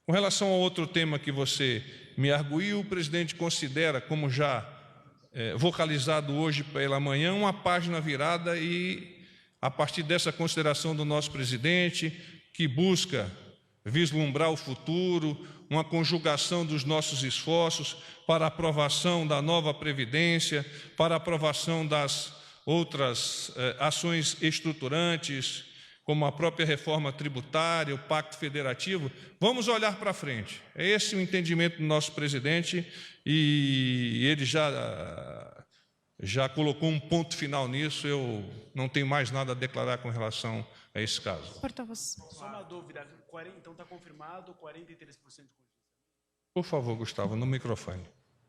Com relação ao outro tema que você me arguiu, o presidente considera, como já vocalizado hoje pela manhã, uma página virada e, a partir dessa consideração do nosso presidente, que busca vislumbrar o futuro, uma conjugação dos nossos esforços para a aprovação da nova Previdência, para a aprovação das outras ações estruturantes, como a própria reforma tributária, o Pacto Federativo. Vamos olhar para frente. É esse o entendimento do nosso presidente e ele já colocou um ponto final nisso. Eu não tenho mais nada a declarar com relação a esse caso. Porta-voz. Só uma dúvida, então está confirmado 43% de condição? Por favor, Gustavo, no microfone.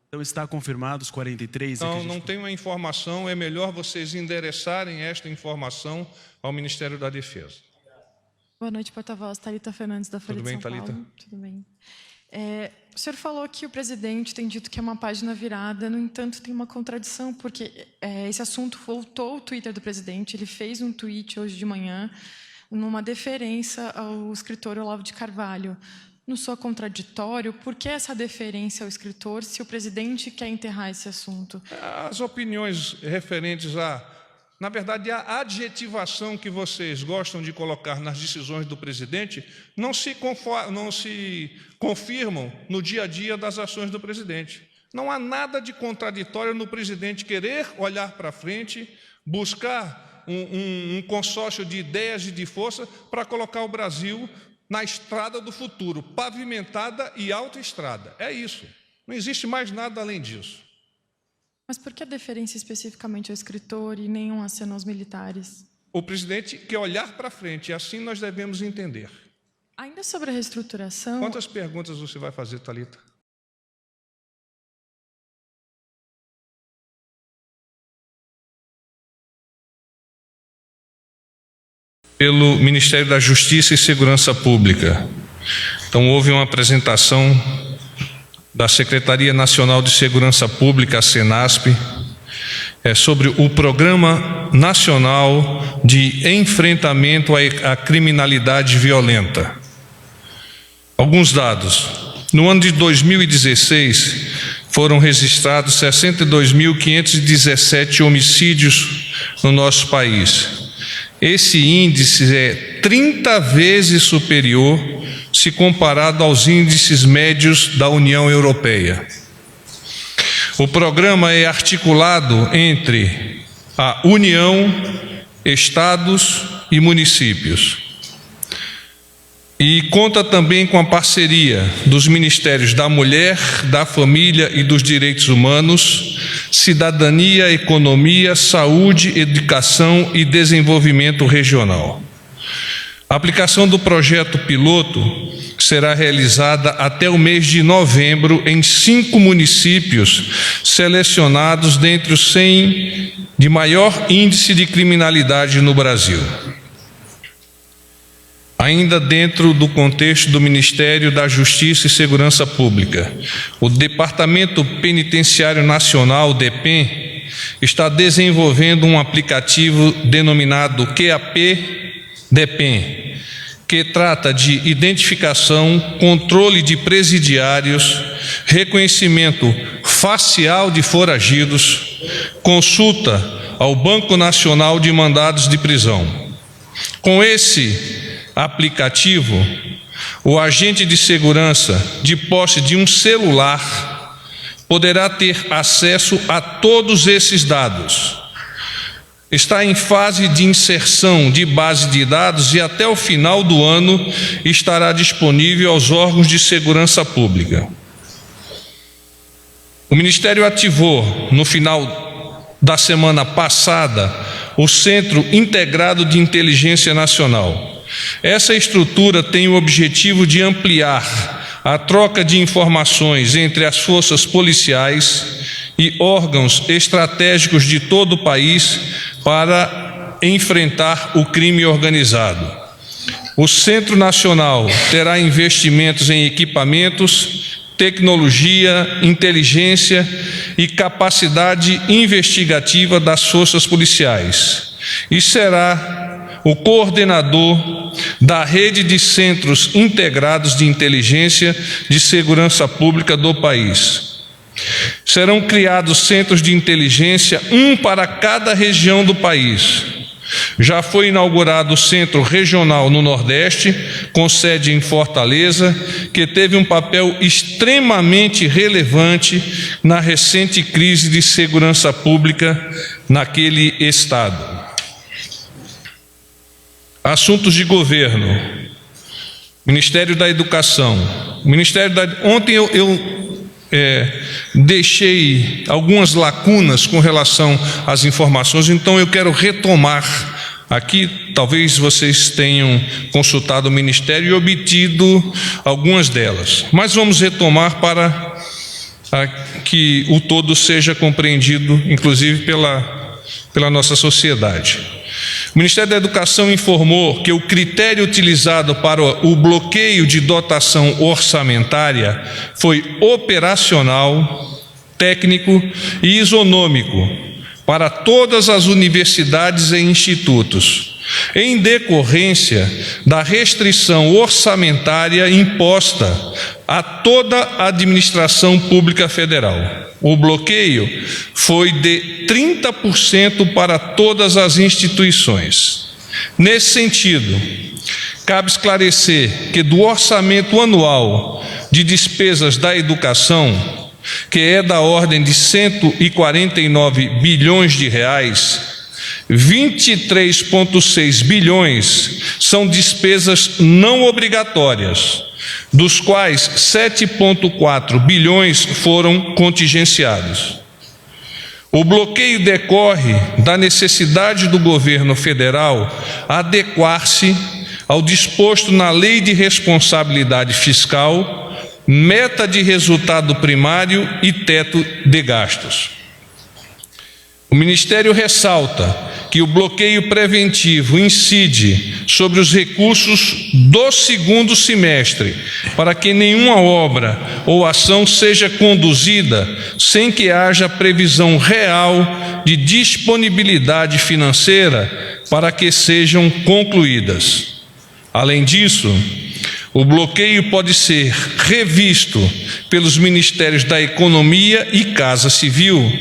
Então está confirmado os 43%? Não tenho a informação, é melhor vocês endereçarem esta informação ao Ministério da Defesa. Boa noite, porta-voz. Thalita Fernandes, da Folha de São Paulo. Tudo bem, Thalita? Tudo bem. O senhor falou que o presidente tem dito que é uma página virada, no entanto, tem uma contradição, porque esse assunto voltou ao Twitter do presidente, ele fez um tweet hoje de manhã, numa deferência ao escritor Olavo de Carvalho. Não soa contraditório? Por que essa deferência ao escritor se o presidente quer enterrar esse assunto? As opiniões referentes na verdade, a adjetivação que vocês gostam de colocar nas decisões do presidente não se confirmam no dia a dia das ações do presidente. Não há nada de contraditório no presidente querer olhar para frente, buscar um consórcio de ideias e de força para colocar o Brasil na estrada do futuro, pavimentada e autoestrada. É isso. Não existe mais nada além disso. Mas por que a deferência especificamente ao escritor e nenhum aceno aos militares? O presidente quer olhar para frente, e assim nós devemos entender. Ainda sobre a reestruturação... Quantas perguntas você vai fazer, Thalita? Pelo Ministério da Justiça e Segurança Pública. Então, houve uma apresentação da Secretaria Nacional de Segurança Pública, a Senasp, sobre o Programa Nacional de Enfrentamento à Criminalidade Violenta. Alguns dados. No ano de 2016, foram registrados 62.517 homicídios no nosso país. Esse índice é 30 vezes superior se comparado aos índices médios da União Europeia. O programa é articulado entre a União, estados e municípios. E conta também com a parceria dos Ministérios da Mulher, da Família e dos Direitos Humanos, Cidadania, Economia, Saúde, Educação e Desenvolvimento Regional. A aplicação do projeto piloto será realizada até o mês de novembro em 5 municípios selecionados dentre os 100 de maior índice de criminalidade no Brasil. Ainda dentro do contexto do Ministério da Justiça e Segurança Pública, o Departamento Penitenciário Nacional, DEPEN, está desenvolvendo um aplicativo denominado QAP-DEPEN, que trata de identificação, controle de presidiários, reconhecimento facial de foragidos, consulta ao Banco Nacional de Mandados de Prisão. Com esse aplicativo, o agente de segurança, de posse de um celular, poderá ter acesso a todos esses dados. Está em fase de inserção de base de dados e até o final do ano estará disponível aos órgãos de segurança pública. O Ministério ativou, no final da semana passada, o Centro Integrado de Inteligência Nacional. Essa estrutura tem o objetivo de ampliar a troca de informações entre as forças policiais e órgãos estratégicos de todo o país para enfrentar o crime organizado. O Centro Nacional terá investimentos em equipamentos, tecnologia, inteligência e capacidade investigativa das forças policiais e será o coordenador da rede de centros integrados de inteligência de segurança pública do país. Serão criados centros de inteligência, um para cada região do país. Já foi inaugurado o Centro Regional no Nordeste, com sede em Fortaleza, que teve um papel extremamente relevante na recente crise de segurança pública naquele estado. Assuntos de governo. Ministério da Educação. Ontem eu deixei algumas lacunas com relação às informações, então eu quero retomar aqui. Talvez vocês tenham consultado o Ministério e obtido algumas delas, mas vamos retomar para que o todo seja compreendido, inclusive pela nossa sociedade. O Ministério da Educação informou que o critério utilizado para o bloqueio de dotação orçamentária foi operacional, técnico e isonômico para todas as universidades e institutos, em decorrência da restrição orçamentária imposta a toda a administração pública federal. O bloqueio foi de 30% para todas as instituições. Nesse sentido, cabe esclarecer que do orçamento anual de despesas da educação, que é da ordem de 149 bilhões de reais, 23,6 bilhões são despesas não obrigatórias, dos quais 7,4 bilhões foram contingenciados. O bloqueio decorre da necessidade do governo federal adequar-se ao disposto na Lei de Responsabilidade Fiscal, meta de resultado primário e teto de gastos. O Ministério ressalta que o bloqueio preventivo incide sobre os recursos do segundo semestre, para que nenhuma obra ou ação seja conduzida sem que haja previsão real de disponibilidade financeira para que sejam concluídas. Além disso, o bloqueio pode ser revisto pelos Ministérios da Economia e Casa Civil,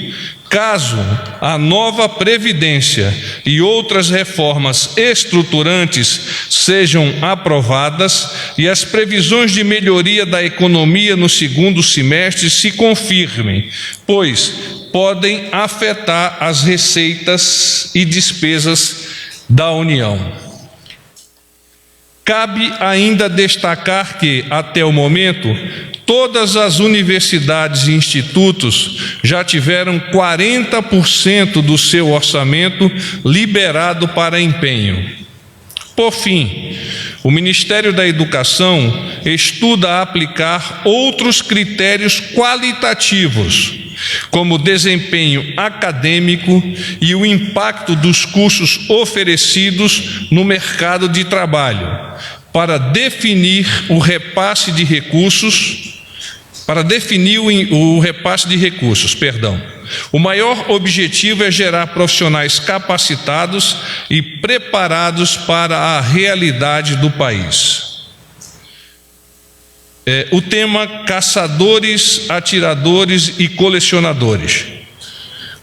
caso a nova Previdência e outras reformas estruturantes sejam aprovadas e as previsões de melhoria da economia no segundo semestre se confirmem, pois podem afetar as receitas e despesas da União. Cabe ainda destacar que, até o momento, todas as universidades e institutos já tiveram 40% do seu orçamento liberado para empenho. Por fim, o Ministério da Educação estuda aplicar outros critérios qualitativos, como desempenho acadêmico e o impacto dos cursos oferecidos no mercado de trabalho, para definir o repasse de recursos. O maior objetivo é gerar profissionais capacitados e preparados para a realidade do país. O tema caçadores, atiradores e colecionadores.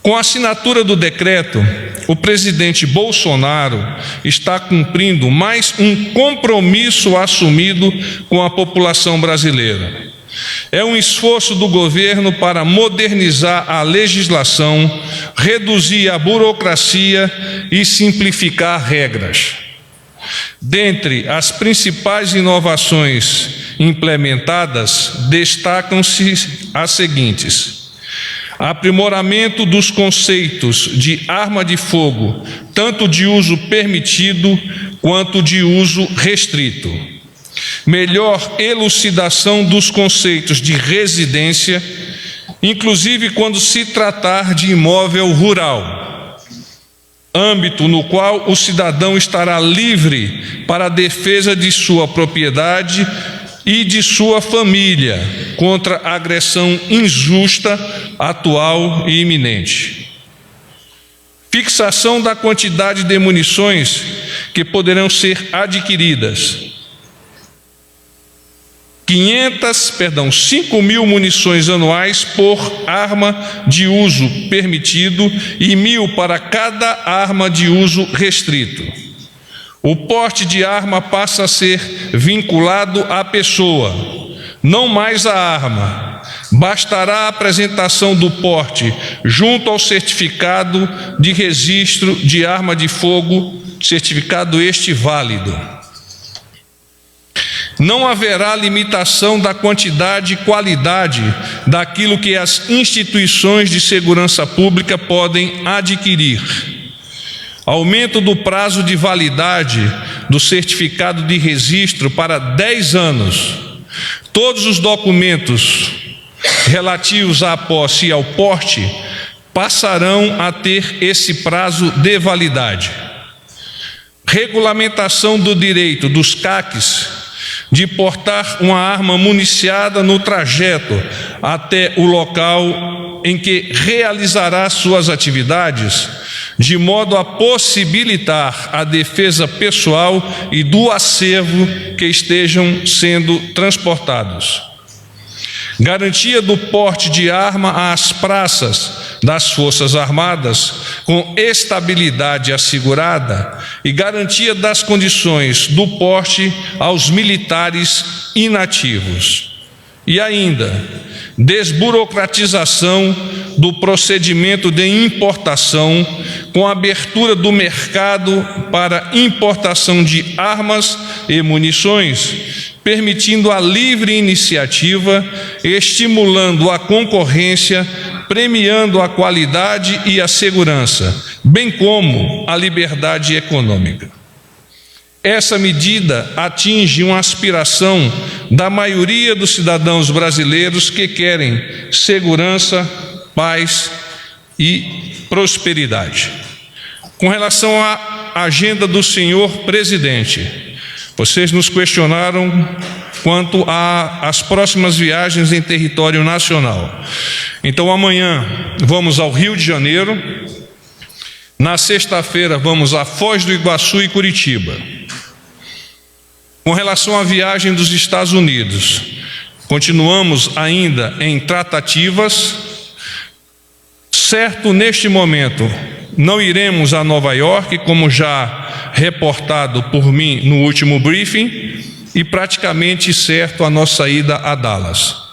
Com a assinatura do decreto, o presidente Bolsonaro está cumprindo mais um compromisso assumido com a população brasileira. É um esforço do governo para modernizar a legislação, reduzir a burocracia e simplificar regras. Dentre as principais inovações implementadas, destacam-se as seguintes: aprimoramento dos conceitos de arma de fogo, tanto de uso permitido quanto de uso restrito. Melhor elucidação dos conceitos de residência, inclusive quando se tratar de imóvel rural, âmbito no qual o cidadão estará livre para a defesa de sua propriedade e de sua família contra a agressão injusta, atual e iminente. Fixação da quantidade de munições que poderão ser adquiridas. 5 mil munições anuais por arma de uso permitido e 1.000 para cada arma de uso restrito. O porte de arma passa a ser vinculado à pessoa, não mais à arma. Bastará a apresentação do porte junto ao certificado de registro de arma de fogo, certificado este válido. Não haverá limitação da quantidade e qualidade daquilo que as instituições de segurança pública podem adquirir. Aumento do prazo de validade do certificado de registro para 10 anos. Todos os documentos relativos à posse e ao porte passarão a ter esse prazo de validade. Regulamentação do direito dos CACs de portar uma arma municiada no trajeto até o local em que realizará suas atividades, de modo a possibilitar a defesa pessoal e do acervo que estejam sendo transportados. Garantia do porte de arma às praças das Forças Armadas com estabilidade assegurada e garantia das condições do porte aos militares inativos. E ainda, desburocratização do procedimento de importação com abertura do mercado para importação de armas e munições, permitindo a livre iniciativa, estimulando a concorrência, premiando a qualidade e a segurança, bem como a liberdade econômica. Essa medida atinge uma aspiração da maioria dos cidadãos brasileiros que querem segurança, paz e prosperidade. Com relação à agenda do senhor presidente, vocês nos questionaram quanto às próximas viagens em território nacional. Então, amanhã vamos ao Rio de Janeiro, na sexta-feira vamos a Foz do Iguaçu e Curitiba. Com relação à viagem dos Estados Unidos, continuamos ainda em tratativas. Certo, neste momento, não iremos a Nova York, como já reportado por mim no último briefing, e praticamente certo a nossa ida a Dallas.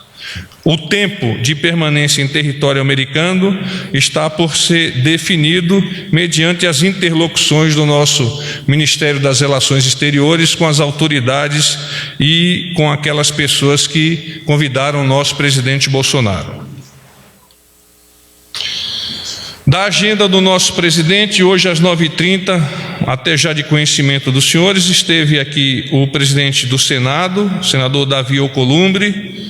O tempo de permanência em território americano está por ser definido mediante as interlocuções do nosso Ministério das Relações Exteriores com as autoridades e com aquelas pessoas que convidaram o nosso presidente Bolsonaro. Da agenda do nosso presidente, hoje às 9h30, até já de conhecimento dos senhores, esteve aqui o presidente do Senado, o senador Davi Alcolumbre,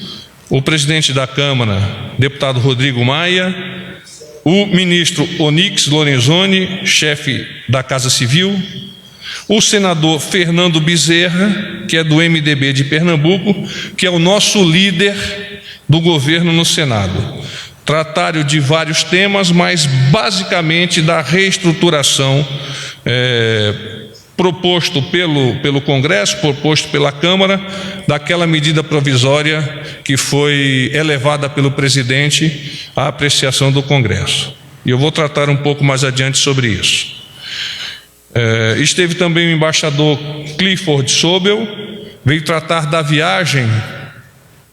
o presidente da Câmara, deputado Rodrigo Maia, o ministro Onyx Lorenzoni, chefe da Casa Civil, o senador Fernando Bezerra, que é do MDB de Pernambuco, que é o nosso líder do governo no Senado. Trataram de vários temas, mas basicamente da reestruturação proposto pelo Congresso, proposto pela Câmara, daquela medida provisória que foi elevada pelo presidente à apreciação do Congresso. E eu vou tratar um pouco mais adiante sobre isso. Esteve também o embaixador Clifford Sobel, veio tratar da viagem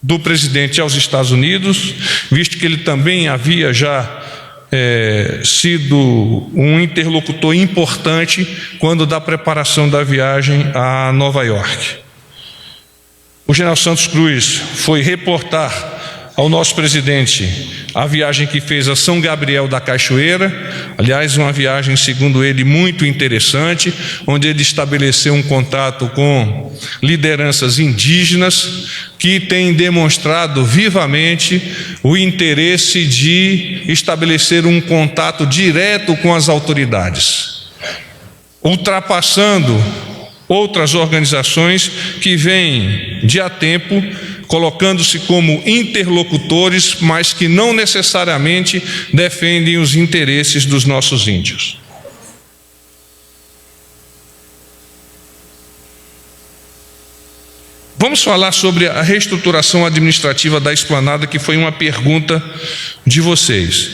do presidente aos Estados Unidos, visto que ele também havia já sido um interlocutor importante quando da preparação da viagem a Nova York. O general Santos Cruz foi reportar ao nosso presidente a viagem que fez a São Gabriel da Cachoeira, aliás, uma viagem, segundo ele, muito interessante, onde ele estabeleceu um contato com lideranças indígenas que têm demonstrado vivamente o interesse de estabelecer um contato direto com as autoridades, ultrapassando outras organizações que vêm de há tempo colocando-se como interlocutores, mas que não necessariamente defendem os interesses dos nossos índios. Vamos falar sobre a reestruturação administrativa da esplanada, que foi uma pergunta de vocês.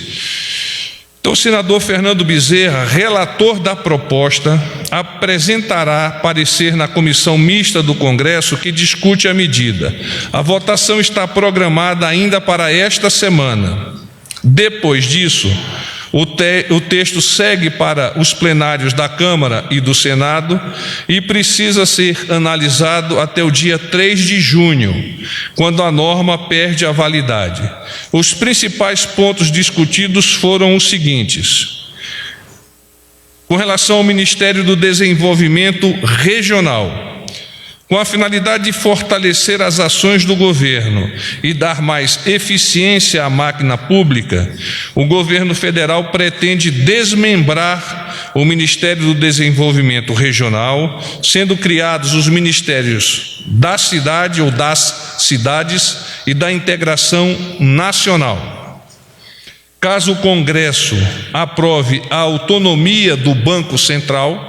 Então, o senador Fernando Bezerra, relator da proposta, apresentará parecer na comissão mista do Congresso que discute a medida. A votação está programada ainda para esta semana. Depois disso, o texto segue para os plenários da Câmara e do Senado e precisa ser analisado até o dia 3 de junho, quando a norma perde a validade. Os principais pontos discutidos foram os seguintes: com relação ao Ministério do Desenvolvimento Regional, com a finalidade de fortalecer as ações do governo e dar mais eficiência à máquina pública, o governo federal pretende desmembrar o Ministério do Desenvolvimento Regional, sendo criados os ministérios da cidade ou das cidades e da integração nacional. Caso o Congresso aprove a autonomia do Banco Central,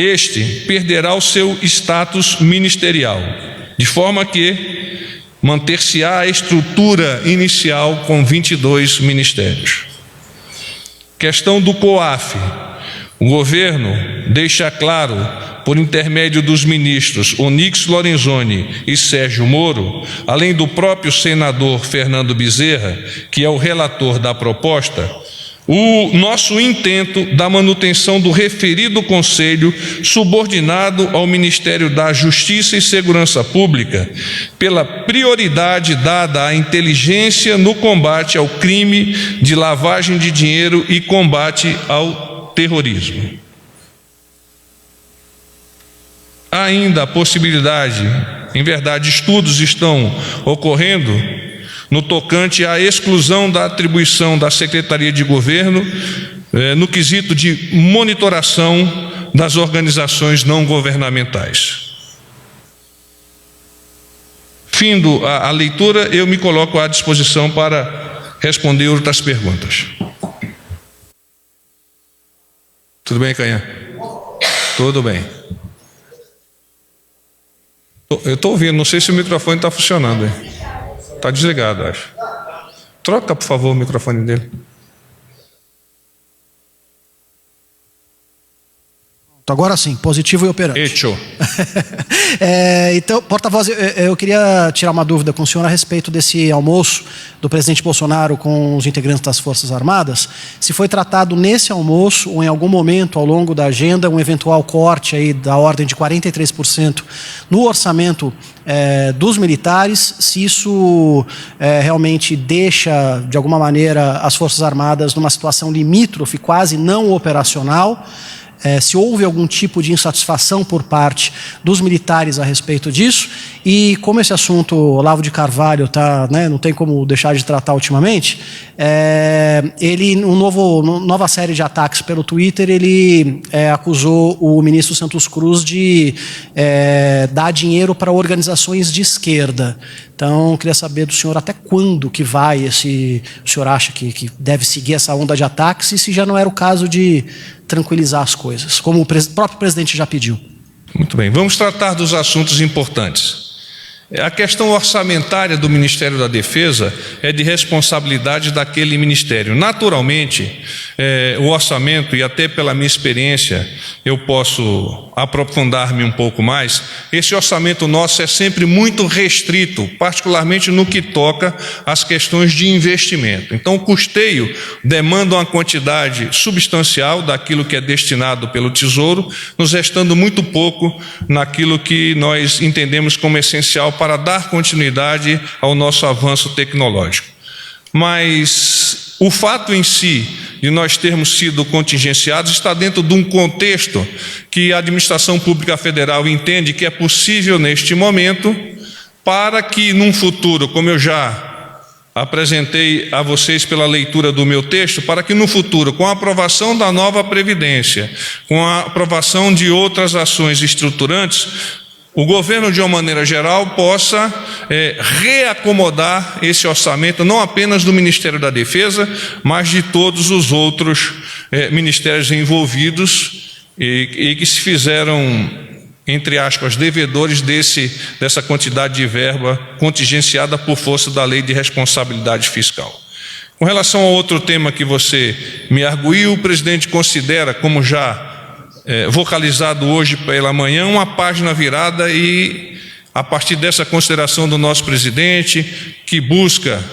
este perderá o seu status ministerial, de forma que manter-se-á a estrutura inicial com 22 ministérios. Questão do COAF. O governo deixa claro, por intermédio dos ministros Onyx Lorenzoni e Sérgio Moro, além do próprio senador Fernando Bezerra, que é o relator da proposta, o nosso intento da manutenção do referido Conselho, subordinado ao Ministério da Justiça e Segurança Pública, pela prioridade dada à inteligência no combate ao crime de lavagem de dinheiro e combate ao terrorismo. Há ainda a possibilidade, em verdade, estudos estão ocorrendo no tocante à exclusão da atribuição da Secretaria de Governo no quesito de monitoração das organizações não governamentais. Findo a leitura, eu me coloco à disposição para responder outras perguntas. Tudo bem, Canhã? Tudo bem. Eu estou ouvindo, não sei se o microfone está funcionando aí. Está desligado, acho. Troca, por favor, o microfone dele. Agora sim, positivo e operante. Hecho. Então, porta-voz, eu queria tirar uma dúvida com o senhor a respeito desse almoço do presidente Bolsonaro com os integrantes das Forças Armadas. Se foi tratado nesse almoço ou em algum momento ao longo da agenda um eventual corte aí da ordem de 43% no orçamento dos militares, se isso realmente deixa, de alguma maneira, as Forças Armadas numa situação limítrofe, quase não operacional. Se houve algum tipo de insatisfação por parte dos militares a respeito disso, e como esse assunto Olavo de Carvalho não tem como deixar de tratar ultimamente, ele, nova série de ataques pelo Twitter, ele acusou o ministro Santos Cruz de dar dinheiro para organizações de esquerda. Então, eu queria saber do senhor até quando que vai o senhor acha que deve seguir essa onda de ataques, e se já não era o caso de tranquilizar as coisas, como o próprio presidente já pediu. Muito bem, vamos tratar dos assuntos importantes. A questão orçamentária do Ministério da Defesa é de responsabilidade daquele ministério. Naturalmente, o orçamento, e até pela minha experiência, eu posso aprofundar-me um pouco mais, esse orçamento nosso é sempre muito restrito, particularmente no que toca às questões de investimento. Então, o custeio demanda uma quantidade substancial daquilo que é destinado pelo Tesouro, nos restando muito pouco naquilo que nós entendemos como essencial para dar continuidade ao nosso avanço tecnológico. Mas o fato em si de nós termos sido contingenciados está dentro de um contexto que a Administração Pública Federal entende que é possível neste momento, para que num futuro, como eu já apresentei a vocês pela leitura do meu texto, para que no futuro, com a aprovação da nova Previdência, com a aprovação de outras ações estruturantes, o governo, de uma maneira geral, possa reacomodar esse orçamento, não apenas do Ministério da Defesa, mas de todos os outros ministérios envolvidos e que se fizeram entre aspas, devedores dessa quantidade de verba contingenciada por força da Lei de Responsabilidade Fiscal. Com relação ao outro tema que você me arguiu, o presidente considera, como já vocalizado hoje pela manhã, uma página virada e, a partir dessa consideração do nosso presidente, que busca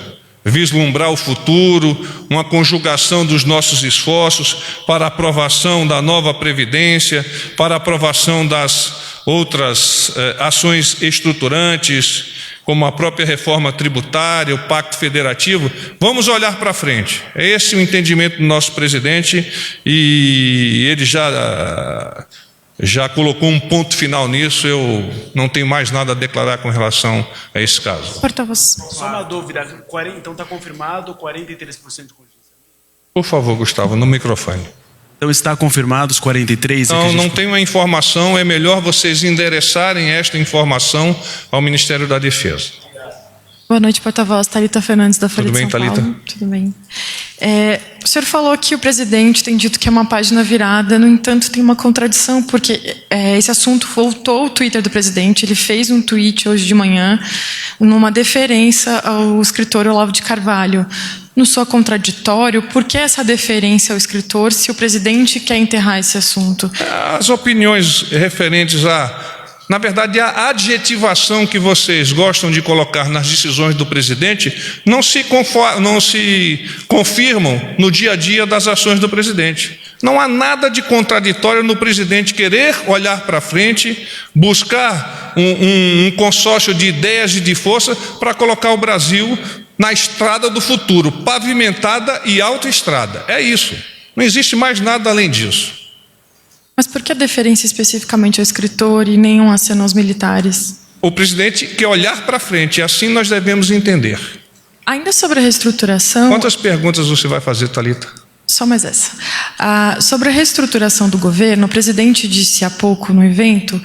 vislumbrar o futuro, uma conjugação dos nossos esforços para a aprovação da nova Previdência, para a aprovação das outras ações estruturantes, como a própria reforma tributária, o Pacto Federativo. Vamos olhar para frente. É esse o entendimento do nosso presidente e ele já colocou um ponto final nisso. Eu não tenho mais nada a declarar com relação a esse caso. Porta-voz. Só uma dúvida, então está confirmado 43% de contingenciamento? Por favor, Gustavo, no microfone. Então está confirmado os 43%? Não tenho a informação, é melhor vocês endereçarem esta informação ao Ministério da Defesa. Boa noite, porta-voz. Thalita Fernandes, da Folha de São Paulo. Tudo bem, Thalita? Tudo bem. O senhor falou que o presidente tem dito que é uma página virada, no entanto, tem uma contradição, porque esse assunto voltou ao Twitter do presidente, ele fez um tweet hoje de manhã, numa deferência ao escritor Olavo de Carvalho. Não soa contraditório? Por que essa deferência ao escritor se o presidente quer enterrar esse assunto? As opiniões referentes na verdade, a adjetivação que vocês gostam de colocar nas decisões do presidente não se confirmam no dia a dia das ações do presidente. Não há nada de contraditório no presidente querer olhar para frente, buscar um consórcio de ideias e de força para colocar o Brasil na estrada do futuro, pavimentada e autoestrada. É isso. Não existe mais nada além disso. Mas por que a deferência especificamente ao escritor e nenhum aceno aos militares? O presidente quer olhar para frente, e assim nós devemos entender. Ainda sobre a reestruturação... Quantas perguntas você vai fazer, Thalita? Só mais essa. Sobre a reestruturação do governo, o presidente disse há pouco no evento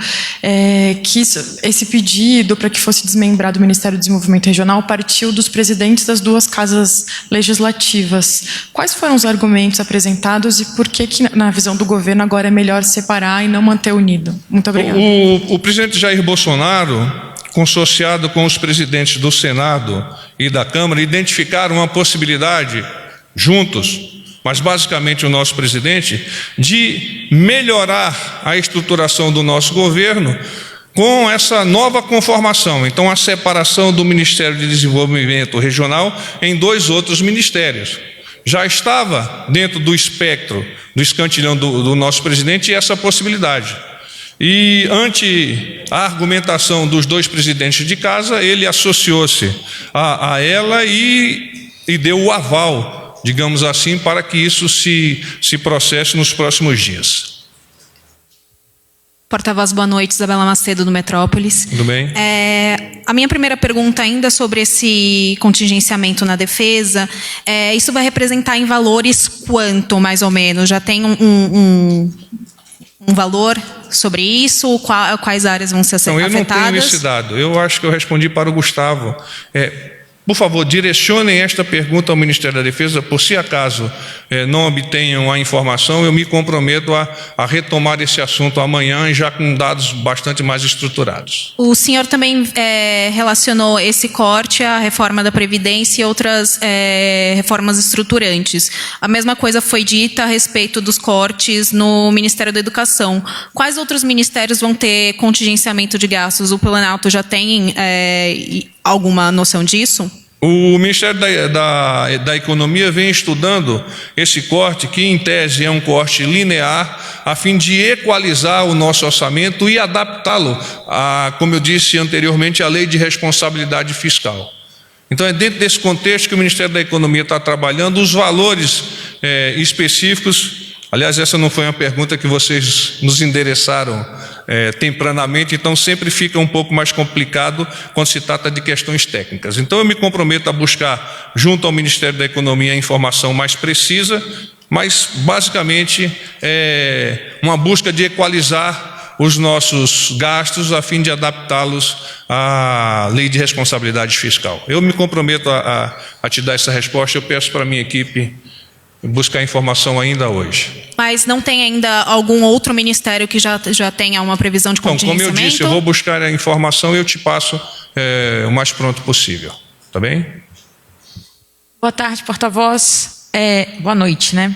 que esse pedido para que fosse desmembrado o Ministério do Desenvolvimento Regional partiu dos presidentes das duas casas legislativas. Quais foram os argumentos apresentados e por que, na visão do governo, agora é melhor separar e não manter unido? Muito obrigada. O presidente Jair Bolsonaro, consorciado com os presidentes do Senado e da Câmara, identificaram uma possibilidade, juntos, mas basicamente o nosso presidente, de melhorar a estruturação do nosso governo com essa nova conformação. Então, a separação do Ministério de Desenvolvimento Regional em dois outros ministérios. Já estava dentro do espectro, do escantilhão do nosso presidente essa possibilidade. E, ante a argumentação dos dois presidentes de casa, ele associou-se a ela e deu o aval, digamos assim, para que isso se processe nos próximos dias. Porta-voz, boa noite. Isabela Macedo, do Metrópolis. Tudo bem? A minha primeira pergunta ainda sobre esse contingenciamento na defesa, isso vai representar em valores quanto, mais ou menos? Já tem um valor sobre isso? Quais áreas vão ser afetadas? Não, eu não tenho esse dado. Eu acho que eu respondi para o Gustavo. Por favor, direcionem esta pergunta ao Ministério da Defesa, por se acaso não obtenham a informação, eu me comprometo a retomar esse assunto amanhã, já com dados bastante mais estruturados. O senhor também relacionou esse corte à reforma da Previdência e outras reformas estruturantes. A mesma coisa foi dita a respeito dos cortes no Ministério da Educação. Quais outros ministérios vão ter contingenciamento de gastos? O Planalto já tem alguma noção disso? O Ministério da Economia vem estudando esse corte, que em tese é um corte linear, a fim de equalizar o nosso orçamento e adaptá-lo, como eu disse anteriormente, à Lei de Responsabilidade Fiscal. Então é dentro desse contexto que o Ministério da Economia está trabalhando os valores específicos. Aliás, essa não foi uma pergunta que vocês nos endereçaram tempranamente, então sempre fica um pouco mais complicado quando se trata de questões técnicas. Então eu me comprometo a buscar, junto ao Ministério da Economia, a informação mais precisa, mas basicamente uma busca de equalizar os nossos gastos a fim de adaptá-los à Lei de Responsabilidade Fiscal. Eu me comprometo a te dar essa resposta, eu peço para a minha equipe buscar informação ainda hoje. Mas não tem ainda algum outro ministério que já tenha uma previsão de Então, contingenciamento? como eu disse, eu vou buscar a informação e eu te passo o mais pronto possível. Tá bem? Boa tarde, porta-voz. Boa noite, né?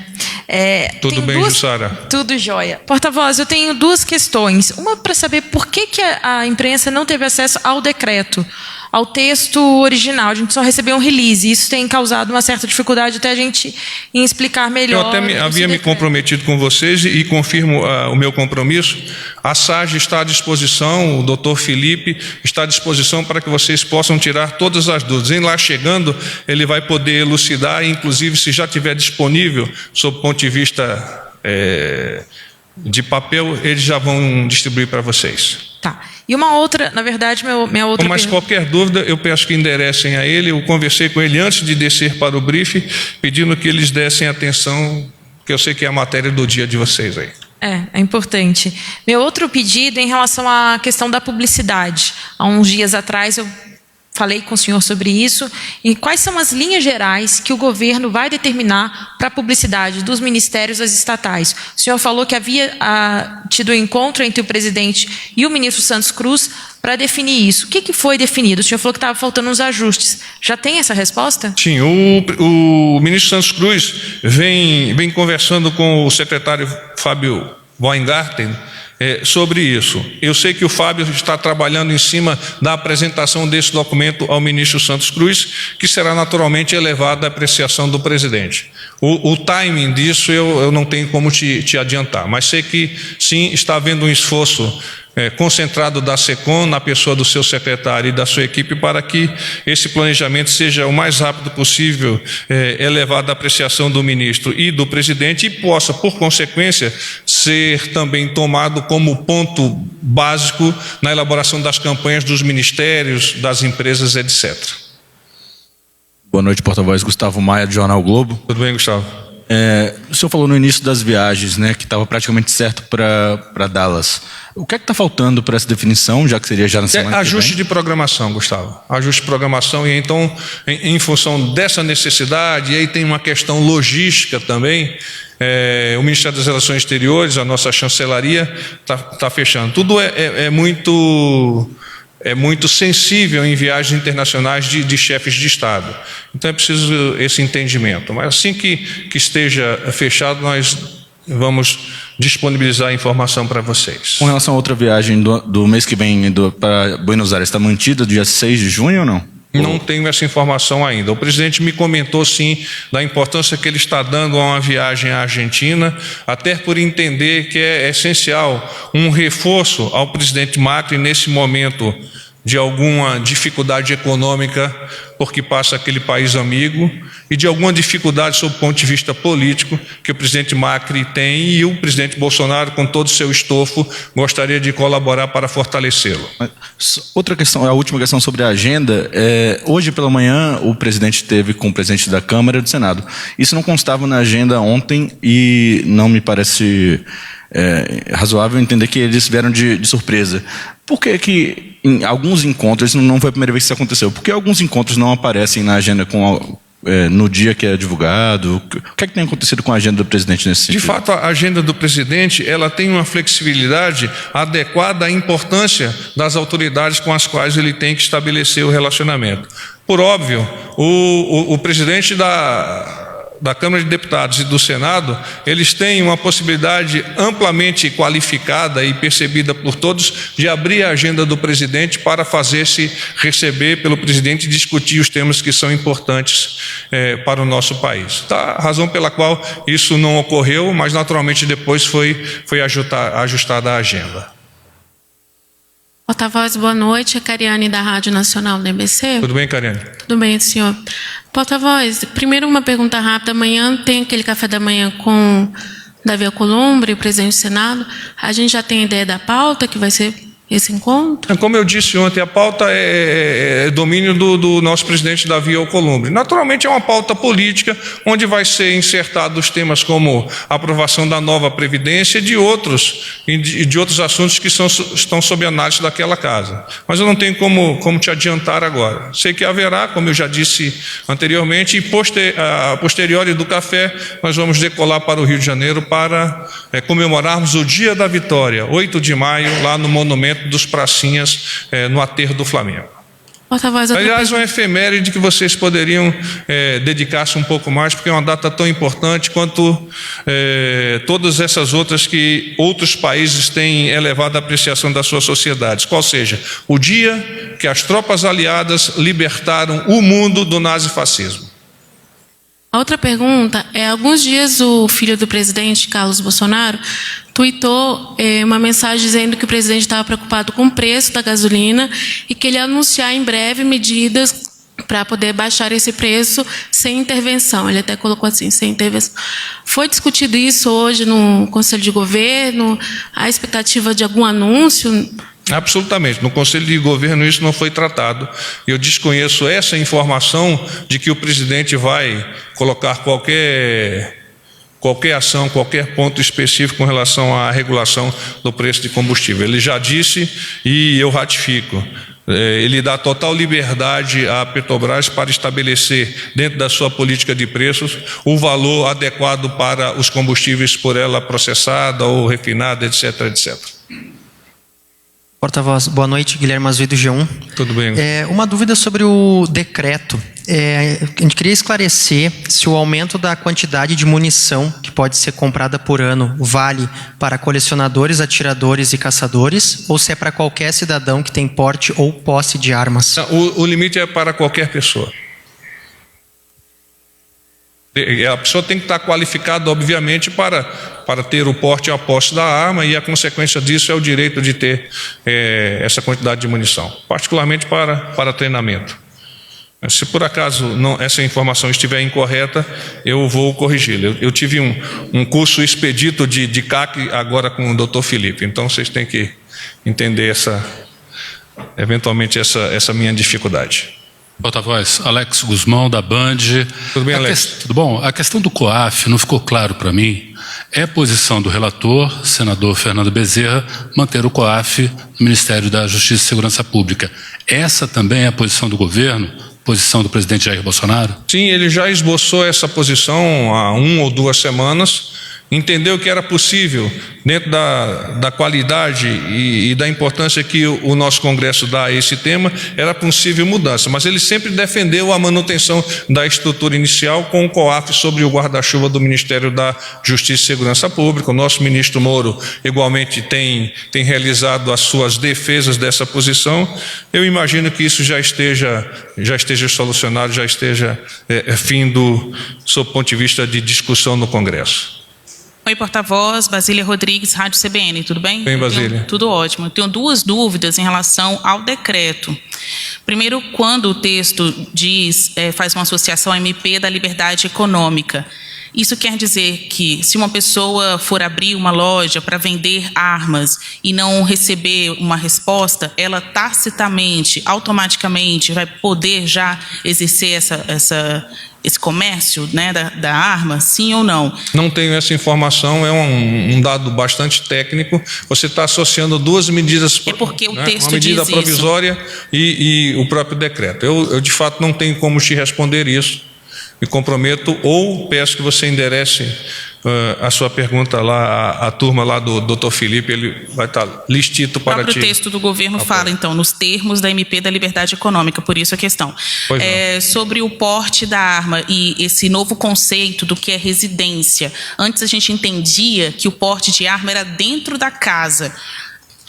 Tudo bem, Jussara? Tudo jóia. Porta-voz, eu tenho duas questões. Uma para saber por que a imprensa não teve acesso ao decreto, ao texto original. A gente só recebeu um release. Isso tem causado uma certa dificuldade até a gente em explicar melhor. Eu até havia me comprometido com vocês e confirmo o meu compromisso. A SAGE está à disposição, o doutor Felipe está à disposição para que vocês possam tirar todas as dúvidas. Em lá chegando, ele vai poder elucidar, inclusive se já estiver disponível, sob o ponto de vista de papel, eles já vão distribuir para vocês. Tá. E uma outra, na verdade, minha outra Mas qualquer dúvida, eu peço que enderecem a ele. Eu conversei com ele antes de descer para o briefing, pedindo que eles dessem atenção, que eu sei que é a matéria do dia de vocês aí. É importante. Meu outro pedido é em relação à questão da publicidade. Há uns dias atrás eu falei com o senhor sobre isso. E quais são as linhas gerais que o governo vai determinar para a publicidade dos ministérios das estatais? O senhor falou que havia tido um encontro entre o presidente e o ministro Santos Cruz para definir isso. O que foi definido? O senhor falou que estava faltando uns ajustes. Já tem essa resposta? Sim, o ministro Santos Cruz vem conversando com o secretário Fábio Weingarten sobre isso. Eu sei que o Fábio está trabalhando em cima da apresentação desse documento ao ministro Santos Cruz, que será naturalmente elevado à apreciação do presidente. O timing disso eu não tenho como te adiantar, mas sei que sim, está havendo um esforço concentrado da SECOM, na pessoa do seu secretário e da sua equipe, para que esse planejamento seja o mais rápido possível elevado à apreciação do ministro e do presidente e possa, por consequência, ser também tomado como ponto básico na elaboração das campanhas dos ministérios, das empresas, etc. Boa noite, porta-voz. Gustavo Maia, do Jornal Globo. Tudo bem, Gustavo? O senhor falou no início das viagens, né, que estava praticamente certo para Dallas. O que é que está faltando para essa definição, já que seria já na semana que vem? Ajuste de programação, Gustavo. Ajuste de programação, e então, em função dessa necessidade, e aí tem uma questão logística também, o Ministério das Relações Exteriores, a nossa chancelaria, está fechando. Tudo é muito sensível em viagens internacionais de chefes de Estado. Então é preciso esse entendimento. Mas assim que esteja fechado, nós vamos disponibilizar a informação para vocês. Com relação a outra viagem do mês que vem para Buenos Aires, está mantida dia 6 de junho ou não? Não tenho essa informação ainda. O presidente me comentou, sim, da importância que ele está dando a uma viagem à Argentina, até por entender que é essencial um reforço ao presidente Macri nesse momento de alguma dificuldade econômica, porque passa aquele país amigo, e de alguma dificuldade sob o ponto de vista político que o presidente Macri tem, e o presidente Bolsonaro, com todo o seu estofo, gostaria de colaborar para fortalecê-lo. Outra questão, a última questão sobre a agenda. Hoje pela manhã o presidente esteve com o presidente da Câmara e do Senado. Isso não constava na agenda ontem e não me parece razoável entender que eles vieram de surpresa. Por que em alguns encontros, não foi a primeira vez que isso aconteceu, por que alguns encontros não aparecem na agenda no dia que é divulgado? O que é que tem acontecido com a agenda do presidente nesse sentido? De fato, a agenda do presidente ela tem uma flexibilidade adequada à importância das autoridades com as quais ele tem que estabelecer o relacionamento. Por óbvio, o presidente da Câmara de Deputados e do Senado, eles têm uma possibilidade amplamente qualificada e percebida por todos de abrir a agenda do presidente para fazer-se receber pelo presidente e discutir os temas que são importantes para o nosso país. A razão pela qual isso não ocorreu, mas naturalmente depois foi ajustada a agenda. Porta-voz, boa noite. É Cariane, da Rádio Nacional do EBC. Tudo bem, Cariane? Tudo bem, senhor. Porta-voz, primeiro uma pergunta rápida. Amanhã tem aquele café da manhã com Davi Alcolumbre, o presidente do Senado. A gente já tem ideia da pauta que vai ser esse encontro? Como eu disse ontem, a pauta é domínio do nosso presidente Davi Alcolumbre. Naturalmente é uma pauta política, onde vai ser insertados temas como a aprovação da nova Previdência e de outros assuntos que estão sob análise daquela casa. Mas eu não tenho como te adiantar agora. Sei que haverá, como eu já disse anteriormente, e a posteriori do café, nós vamos decolar para o Rio de Janeiro para comemorarmos o Dia da Vitória, 8 de maio, lá no Monumento dos Pracinhas, no Aterro do Flamengo. Aliás, uma efeméride que vocês poderiam dedicar-se um pouco mais, porque é uma data tão importante quanto todas essas outras que outros países têm elevado a apreciação das suas sociedades. Qual seja, o dia que as tropas aliadas libertaram o mundo do nazifascismo. A outra pergunta é, há alguns dias o filho do presidente, Carlos Bolsonaro, tuitou uma mensagem dizendo que o presidente estava preocupado com o preço da gasolina e que ele ia anunciar em breve medidas para poder baixar esse preço sem intervenção. Ele até colocou assim, sem intervenção. Foi discutido isso hoje no Conselho de Governo? Há expectativa de algum anúncio? Absolutamente. No Conselho de Governo isso não foi tratado. Eu desconheço essa informação de que o presidente vai colocar qualquer ação, qualquer ponto específico com relação à regulação do preço de combustível. Ele já disse e eu ratifico. Ele dá total liberdade à Petrobras para estabelecer, dentro da sua política de preços, o valor adequado para os combustíveis por ela processada ou refinada, etc, etc. Porta-voz, boa noite, Guilherme Azuido, G1. Tudo bem. Uma dúvida sobre o decreto. A gente queria esclarecer se o aumento da quantidade de munição que pode ser comprada por ano vale para colecionadores, atiradores e caçadores, ou se é para qualquer cidadão que tem porte ou posse de armas. O limite é para qualquer pessoa. A pessoa tem que estar qualificada, obviamente, para ter o porte e a posse da arma, e a consequência disso é o direito de ter essa quantidade de munição, particularmente para treinamento. Se por acaso essa informação estiver incorreta, eu vou corrigi-la. Eu tive um curso expedito de CAC agora com o Dr. Felipe, então vocês têm que entender eventualmente essa minha dificuldade. Porta-voz, Alex Guzmão, da Band. Tudo bem, Alex? Tudo bom? A questão do COAF não ficou claro para mim. É posição do relator, senador Fernando Bezerra, manter o COAF no Ministério da Justiça e Segurança Pública. Essa também é a posição do governo? Posição do presidente Jair Bolsonaro? Sim, ele já esboçou essa posição há 1 ou 2 semanas. Entendeu que era possível, dentro da qualidade e da importância que o nosso Congresso dá a esse tema, era possível mudança, mas ele sempre defendeu a manutenção da estrutura inicial com o COAF sobre o guarda-chuva do Ministério da Justiça e Segurança Pública. O nosso ministro Moro igualmente tem realizado as suas defesas dessa posição. Eu imagino que isso já esteja solucionado, já esteja findo sob o ponto de vista de discussão no Congresso. Oi, porta-voz, Basília Rodrigues, Rádio CBN, tudo bem? Bem, Basília. Tudo ótimo. Eu tenho 2 dúvidas em relação ao decreto. Primeiro, quando o texto faz uma associação à MP da liberdade econômica, isso quer dizer que se uma pessoa for abrir uma loja para vender armas e não receber uma resposta, ela tacitamente, automaticamente vai poder já exercer esse comércio, né, da arma, sim ou não? Não tenho essa informação, é um dado bastante técnico. Você está associando 2 medidas, é porque o texto uma medida diz provisória e o próprio decreto. Eu de fato não tenho como te responder isso. Me comprometo ou peço que você enderece a sua pergunta lá à turma lá do Dr. Felipe, ele vai estar listito para ti. O próprio texto do governo fala, então, nos termos da MP da liberdade econômica, por isso a questão. Sobre o porte da arma e esse novo conceito do que é residência. Antes a gente entendia que o porte de arma era dentro da casa.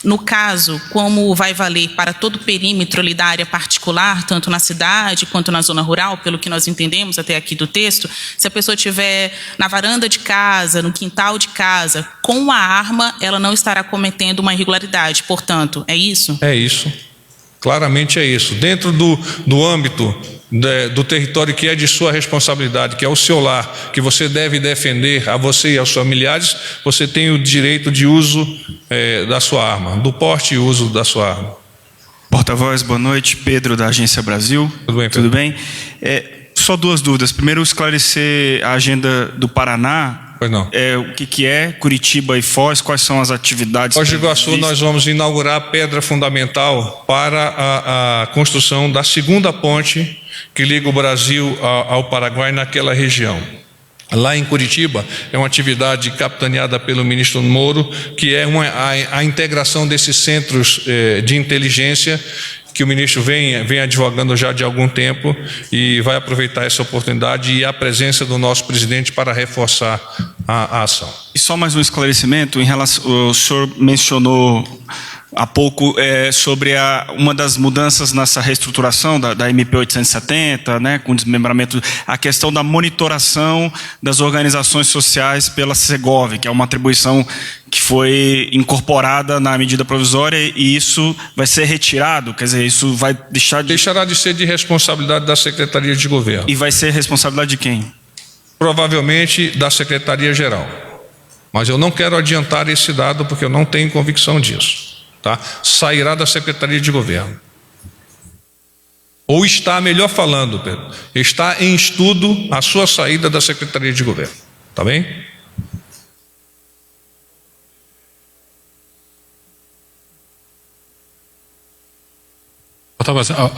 No caso, como vai valer para todo o perímetro ali da área particular, tanto na cidade quanto na zona rural, pelo que nós entendemos até aqui do texto, se a pessoa estiver na varanda de casa, no quintal de casa, com a arma, ela não estará cometendo uma irregularidade. Portanto, é isso? É isso. Claramente é isso. Dentro do âmbito do território que é de sua responsabilidade, que é o seu lar, que você deve defender a você e aos familiares, você tem o direito de uso da sua arma, do porte e uso da sua arma. Porta-voz, boa noite. Pedro, da Agência Brasil. Tudo bem, Pedro? Tudo bem? Só duas dúvidas. Primeiro, esclarecer a agenda do Paraná. Pois não. O que é Curitiba e Foz, quais são as atividades? Foz do Iguaçu, nós vamos inaugurar a pedra fundamental para a construção da segunda ponte que liga o Brasil ao Paraguai naquela região. Lá em Curitiba, é uma atividade capitaneada pelo ministro Moro, que é a integração desses centros de inteligência que o ministro vem advogando já de algum tempo e vai aproveitar essa oportunidade e a presença do nosso presidente para reforçar a ação. E só mais um esclarecimento, o senhor mencionou há pouco sobre uma das mudanças nessa reestruturação da MP 870, né, com desmembramento, a questão da monitoração das organizações sociais pela Segov, que é uma atribuição que foi incorporada na medida provisória, e isso vai ser retirado, quer dizer, isso vai deixará de ser de responsabilidade da Secretaria de Governo. E vai ser responsabilidade de quem? Provavelmente da Secretaria-Geral. Mas eu não quero adiantar esse dado porque eu não tenho convicção disso. Tá? Sairá da Secretaria de Governo. Ou está, melhor falando, Pedro, está em estudo a sua saída da Secretaria de Governo. Tá bem?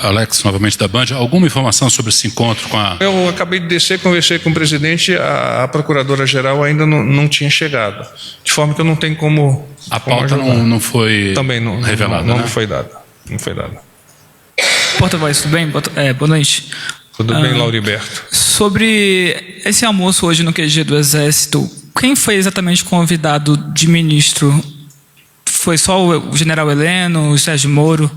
Alex, novamente da Band, alguma informação sobre esse encontro com a... Eu acabei de descer, conversei com o presidente, a Procuradora-Geral ainda não tinha chegado. De forma que eu não tenho como... A pauta não foi também não revelada, não né? foi dada. Não foi dada. Porta-voz, tudo bem? Boa noite. Tudo bem, Lauriberto? Sobre esse almoço hoje no QG do Exército, quem foi exatamente convidado de ministro? Foi só o general Heleno, o Sérgio Moro,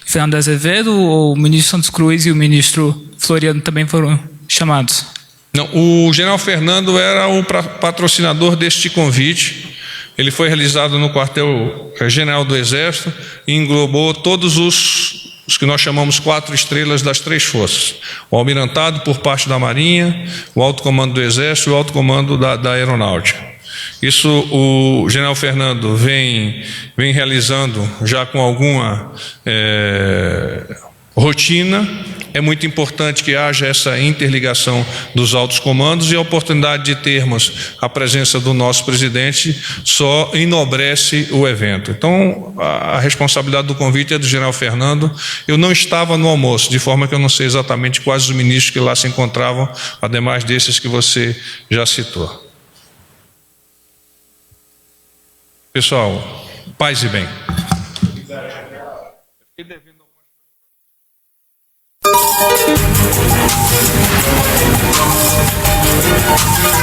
Fernando Azevedo, ou o ministro Santos Cruz e o ministro Floriano também foram chamados? Não, o general Fernando era o patrocinador deste convite. Ele foi realizado no quartel-general do Exército e englobou todos os que nós chamamos 4 estrelas das 3 forças. O almirantado por parte da Marinha, o alto comando do Exército e o alto comando da Aeronáutica. Isso o general Fernando vem realizando já com alguma rotina. É muito importante que haja essa interligação dos altos comandos, e a oportunidade de termos a presença do nosso presidente só enobrece o evento. Então, a responsabilidade do convite é do general Fernando. Eu não estava no almoço, de forma que eu não sei exatamente quais os ministros que lá se encontravam, ademais desses que você já citou. Pessoal, paz e bem. Thank you.